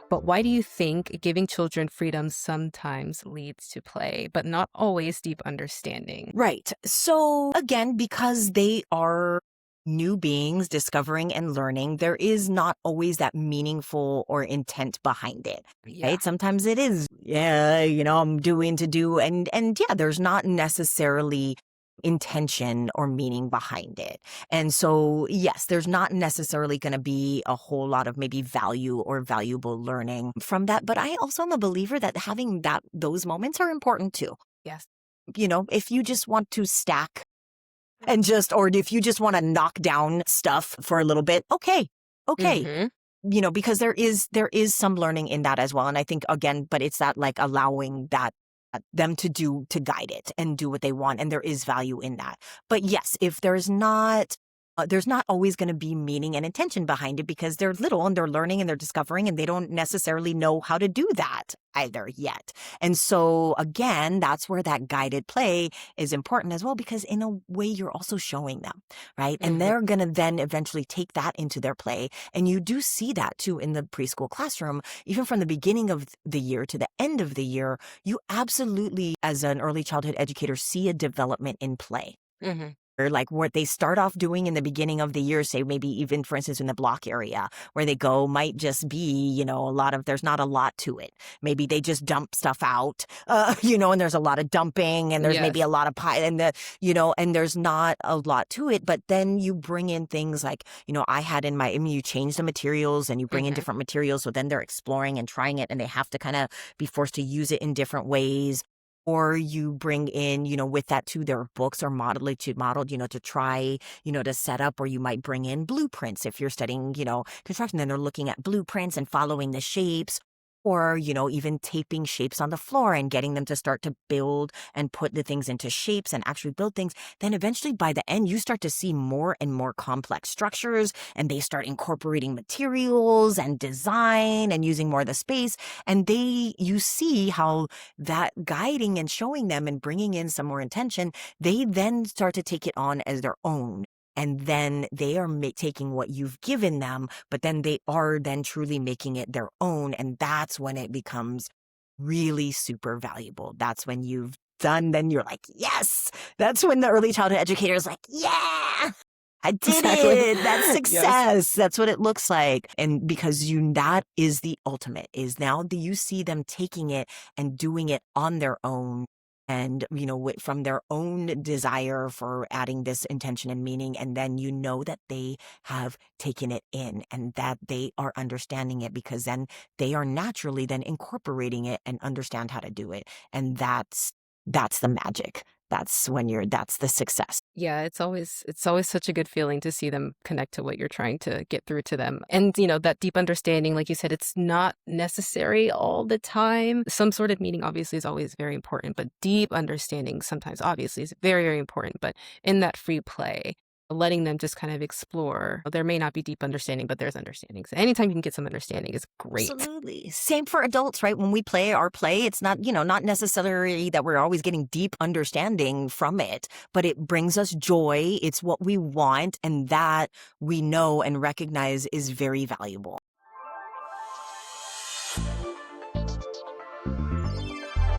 But why do you think giving children freedom sometimes leads to play, but not always deep understanding? Right. So again, because they are new beings discovering and learning, there is not always that meaningful or intent behind it. Yeah. Right? Sometimes it is, I'm doing to do. And yeah, there's not necessarily intention or meaning behind it. And so, yes, there's not necessarily going to be a whole lot of maybe value or valuable learning from that. But I also am a believer that having those moments are important too. Yes. If you just want to stack or if you just want to knock down stuff for a little bit, okay. Because there is some learning in that as well. And I think, again, but it's that like allowing that them to guide it and do what they want. And there is value in that. But yes, if there's not always going to be meaning and intention behind it because they're little and they're learning and they're discovering and they don't necessarily know how to do that either yet. And so again, that's where that guided play is important as well, because in a way you're also showing them, right? And they're going to then eventually take that into their play. And you do see that too in the preschool classroom, even from the beginning of the year to the end of the year, you absolutely, as an early childhood educator, see a development in play. Or like what they start off doing in the beginning of the year, say maybe even, for instance, in the block area where they go might just be, there's not a lot to it. Maybe they just dump stuff out, and there's a lot of dumping and there's maybe a lot of pie and and there's not a lot to it. But then you bring in things like, you change the materials and you bring in different materials. So then they're exploring and trying it and they have to kind of be forced to use it in different ways. Or you bring in, with that too, there are books or modeled, to try, to set up, or you might bring in blueprints if you're studying, construction, then they're looking at blueprints and following the shapes. Or, even taping shapes on the floor and getting them to start to build and put the things into shapes and actually build things. Then eventually by the end, you start to see more and more complex structures and they start incorporating materials and design and using more of the space. And you see how that guiding and showing them and bringing in some more intention, they then start to take it on as their own. And then they are taking what you've given them, but then they are then truly making it their own. And that's when it becomes really super valuable. That's when you've done, then you're like, yes. That's when the early childhood educator is like, yeah, I did it. That's success. Yes. That's what it looks like. And because that is the ultimate, is now you see them taking it and doing it on their own. And, from their own desire for adding this intention and meaning. And then that they have taken it in and that they are understanding it, because then they are naturally then incorporating it and understand how to do it. And that's the magic. That's the success. Yeah, it's always such a good feeling to see them connect to what you're trying to get through to them. And, that deep understanding, like you said, it's not necessary all the time. Some sort of meaning obviously is always very important, but deep understanding sometimes obviously is very, very important. But in that free play, letting them just kind of explore. There may not be deep understanding, but there's understanding. So anytime you can get some understanding is great. Absolutely. Same for adults, right? When we play our play, it's not, not necessarily that we're always getting deep understanding from it, but it brings us joy. It's what we want. And that we know and recognize is very valuable.